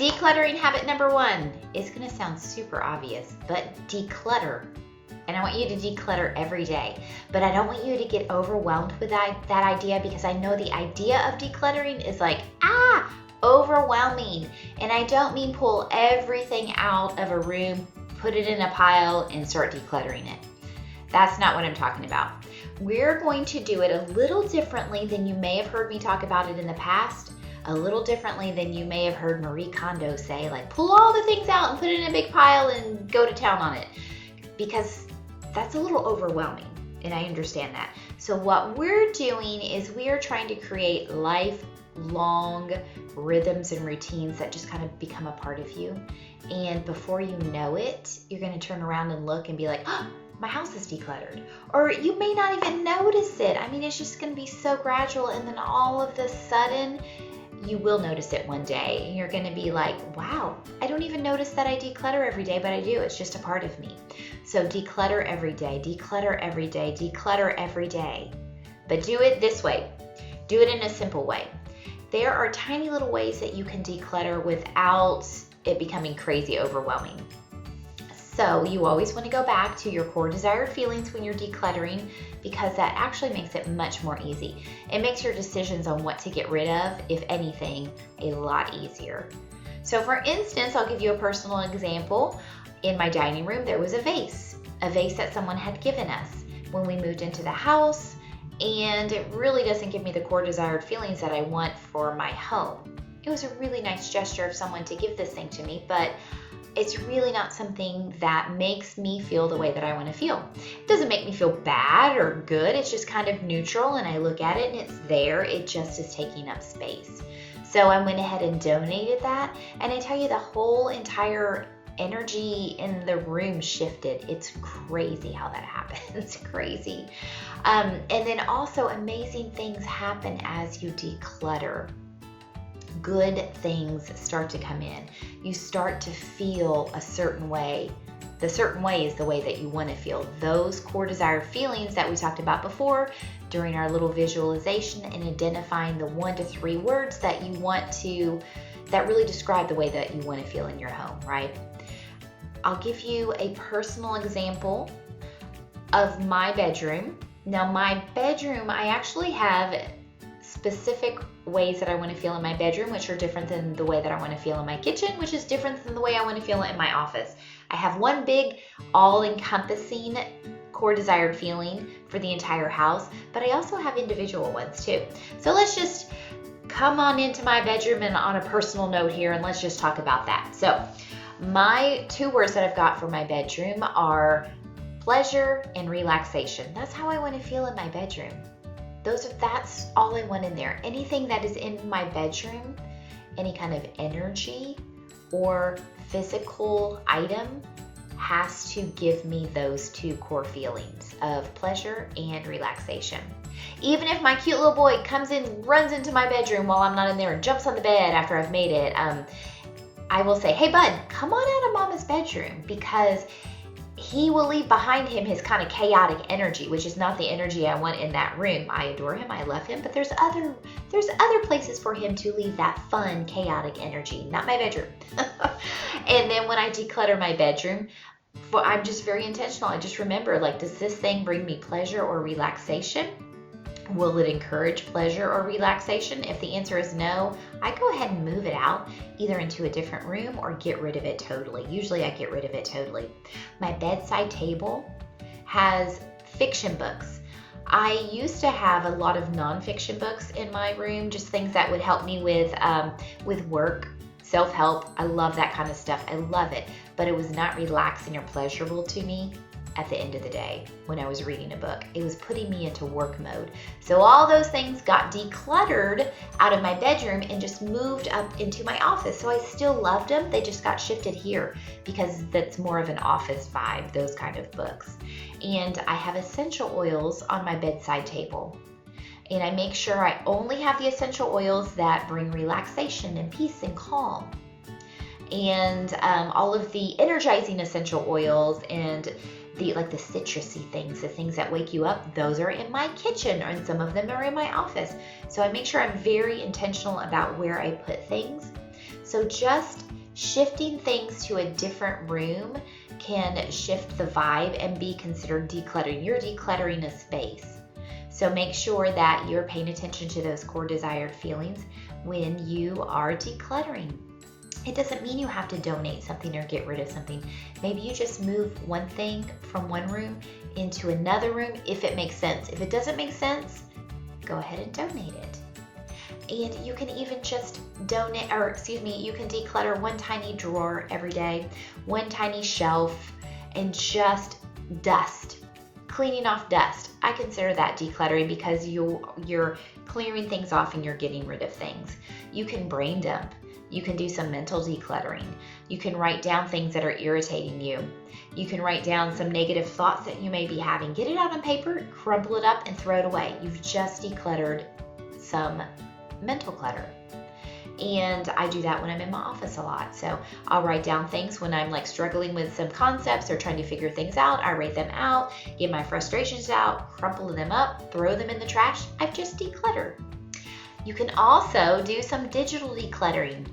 Decluttering habit number 1 is going to sound super obvious, but declutter. And I want you to declutter every day. But I don't want you to get overwhelmed with that idea, because I know the idea of decluttering is like, overwhelming. And I don't mean pull everything out of a room, put it in a pile, and start decluttering it. That's not what I'm talking about. We're going to do it a little differently than you may have heard me talk about it in the past. A little differently than you may have heard Marie Kondo say, like, pull all the things out and put it in a big pile and go to town on it. Because that's a little overwhelming, and I understand that. So what we're doing is we are trying to create lifelong rhythms and routines that just kind of become a part of you. And before you know it, you're going to turn around and look and be like, oh, my house is decluttered. Or you may not even notice it. I mean, it's just going to be so gradual, and then all of a sudden, you will notice it one day, and you're going to be like, wow, I don't even notice that I declutter every day, but I do. It's just a part of me. So declutter every day, declutter every day, declutter every day. But do it this way. Do it in a simple way. There are tiny little ways that you can declutter without it becoming crazy overwhelming. So you always want to go back to your core desired feelings when you're decluttering, because that actually makes it much more easy. It makes your decisions on what to get rid of, if anything, a lot easier. So for instance, I'll give you a personal example. In my dining room, there was a vase that someone had given us when we moved into the house, and it really doesn't give me the core desired feelings that I want for my home. It was a really nice gesture of someone to give this thing to me, but it's really not something that makes me feel the way that I want to feel. It doesn't make me feel bad or good. It's just kind of neutral, and I look at it and it's there. It just is taking up space. So I went ahead and donated that, and I tell you, the whole entire energy in the room shifted. It's crazy how that happens. It's crazy. And then also amazing things happen as you declutter. Good things start to come in. You start to feel a certain way. The certain way is the way that you want to feel. Those core desired feelings that we talked about before during our little visualization, and identifying the 1 to 3 words that you want to, that really describe the way that you want to feel in your home, right? I'll give you a personal example of my bedroom. Now, my bedroom, I actually have specific ways that I want to feel in my bedroom, which are different than the way that I want to feel in my kitchen, which is different than the way I want to feel in my office. I have one big all-encompassing core desired feeling for the entire house, but I also have individual ones too. So let's just come on into my bedroom and on a personal note here, and let's just talk about that. So my 2 words that I've got for my bedroom are pleasure and relaxation. That's how I want to feel in my bedroom. That's all I want in there. Anything that is in my bedroom, any kind of energy or physical item, has to give me those 2 core feelings of pleasure and relaxation. Even if my cute little boy comes in, runs into my bedroom while I'm not in there, and jumps on the bed after I've made it, I will say, hey bud, come on out of mama's bedroom, because he will leave behind him his kind of chaotic energy, which is not the energy I want in that room. I adore him, I love him, but there's other places for him to leave that fun, chaotic energy, not my bedroom. And then when I declutter my bedroom, I'm just very intentional. I just remember, like, does this thing bring me pleasure or relaxation? Will it encourage pleasure or relaxation? If the answer is no, I go ahead and move it out, either into a different room or get rid of it totally. Usually I get rid of it totally. My bedside table has fiction books. I used to have a lot of nonfiction books in my room, just things that would help me with work, self-help. I love that kind of stuff. I love it. But it was not relaxing or pleasurable to me at the end of the day when I was reading a book. It was putting me into work mode. So all those things got decluttered out of my bedroom and just moved up into my office. So I still loved them. They just got shifted here because that's more of an office vibe, those kind of books. And I have essential oils on my bedside table. And I make sure I only have the essential oils that bring relaxation and peace and calm. And all of the energizing essential oils and the citrusy things, the things that wake you up, those are in my kitchen, and some of them are in my office. So I make sure I'm very intentional about where I put things. So just shifting things to a different room can shift the vibe and be considered decluttering. You're decluttering a space. So make sure that you're paying attention to those core desired feelings when you are decluttering. It doesn't mean you have to donate something or get rid of something. Maybe you just move one thing from one room into another room if it makes sense. If it doesn't make sense, go ahead and donate it. And you can even just you can declutter one tiny drawer every day, one tiny shelf, and just dust. Cleaning off dust. I consider that decluttering because you're clearing things off and you're getting rid of things. You can brain dump. You can do some mental decluttering. You can write down things that are irritating you. You can write down some negative thoughts that you may be having. Get it out on paper, crumple it up, and throw it away. You've just decluttered some mental clutter. And I do that when I'm in my office a lot. So I'll write down things when I'm like struggling with some concepts or trying to figure things out. I write them out, get my frustrations out, crumple them up, throw them in the trash. I've just decluttered. You can also do some digital decluttering.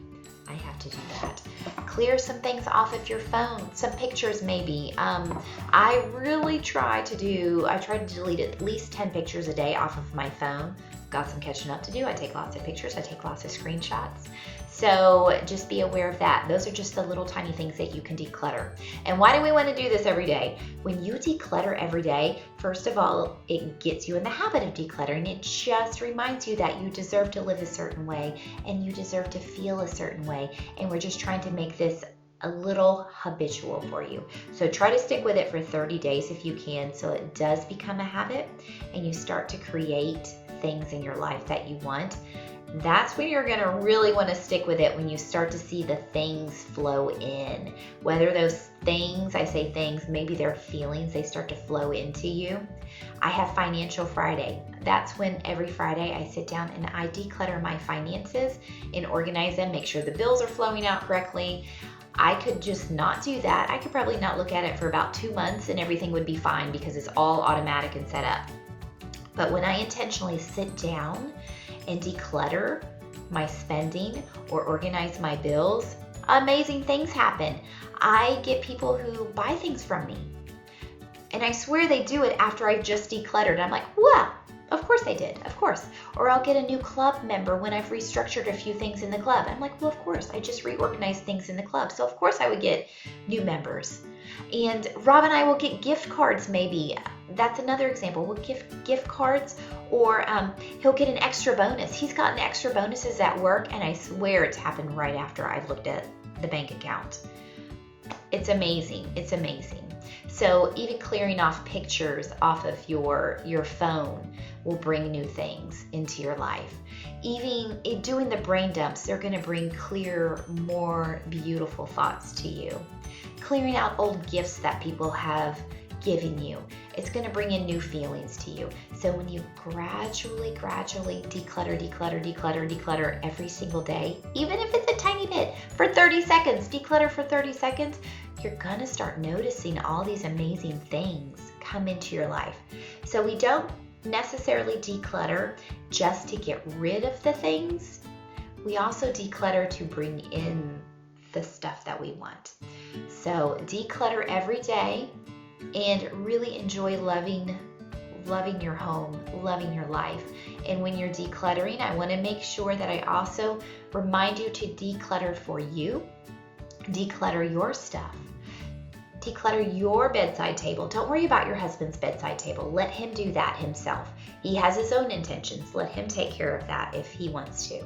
I have to do that. Clear some things off of your phone, some pictures maybe. I try to delete at least 10 pictures a day off of my phone. Got some catching up to do. I take lots of pictures. I take lots of screenshots. So just be aware of that. Those are just the little tiny things that you can declutter. And why do we want to do this every day? When you declutter every day, first of all, it gets you in the habit of decluttering. It just reminds you that you deserve to live a certain way and you deserve to feel a certain way. And we're just trying to make this a little habitual for you. So try to stick with it for 30 days if you can, so it does become a habit and you start to create things in your life that you want. That's when you're going to really want to stick with it, when you start to see the things flow in. Whether those things, I say things, maybe they're feelings, they start to flow into you. I have Financial Friday. That's when every Friday I sit down and I declutter my finances and organize them, make sure the bills are flowing out correctly. I could just not do that. I could probably not look at it for about 2 months and everything would be fine because it's all automatic and set up. But when I intentionally sit down and declutter my spending or organize my bills, amazing things happen. I get people who buy things from me. And I swear they do it after I just decluttered. I'm like, wow, of course they did, of course. Or I'll get a new club member when I've restructured a few things in the club. I'm like, well, of course, I just reorganized things in the club. So of course I would get new members. And Rob and I will get gift cards maybe. That's another example. We'll give gift cards, or he'll get an extra bonus. He's gotten extra bonuses at work, and I swear it's happened right after I've looked at the bank account. It's amazing. It's amazing. So even clearing off pictures off of your phone will bring new things into your life. Even doing the brain dumps, they're going to bring clear, more beautiful thoughts to you. Clearing out old gifts that people have given you, it's going to bring in new feelings to you. So when you gradually declutter every single day, even if it's a tiny bit, for 30 seconds, declutter for 30 seconds, you're going to start noticing all these amazing things come into your life. So we don't necessarily declutter just to get rid of the things. We also declutter to bring in the stuff that we want. So declutter every day and really enjoy loving your home, loving your life. And when you're decluttering, I want to make sure that I also remind you to declutter for you. Declutter your stuff. Declutter your bedside table. Don't worry about your husband's bedside table. Let him do that himself. He has his own intentions. Let him take care of that if he wants to.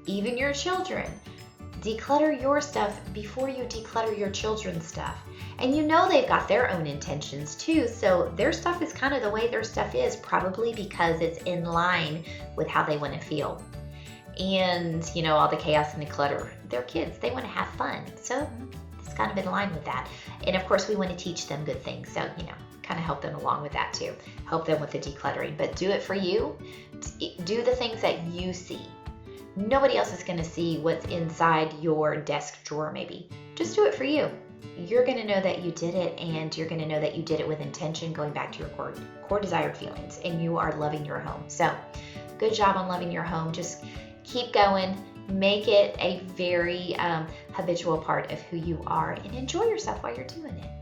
Even your children. Declutter your stuff before you declutter your children's stuff. And you know they've got their own intentions too, so their stuff is kind of the way their stuff is, probably because it's in line with how they want to feel. And, all the chaos and the clutter. They're kids. They want to have fun. So it's kind of in line with that. And of course, we want to teach them good things. So, kind of help them along with that too. Help them with the decluttering. But do it for you. Do the things that you see. Nobody else is going to see what's inside your desk drawer maybe. Just do it for you. You're going to know that you did it, and you're going to know that you did it with intention, going back to your core desired feelings, and you are loving your home. So good job on loving your home. Just keep going. Make it a very habitual part of who you are and enjoy yourself while you're doing it.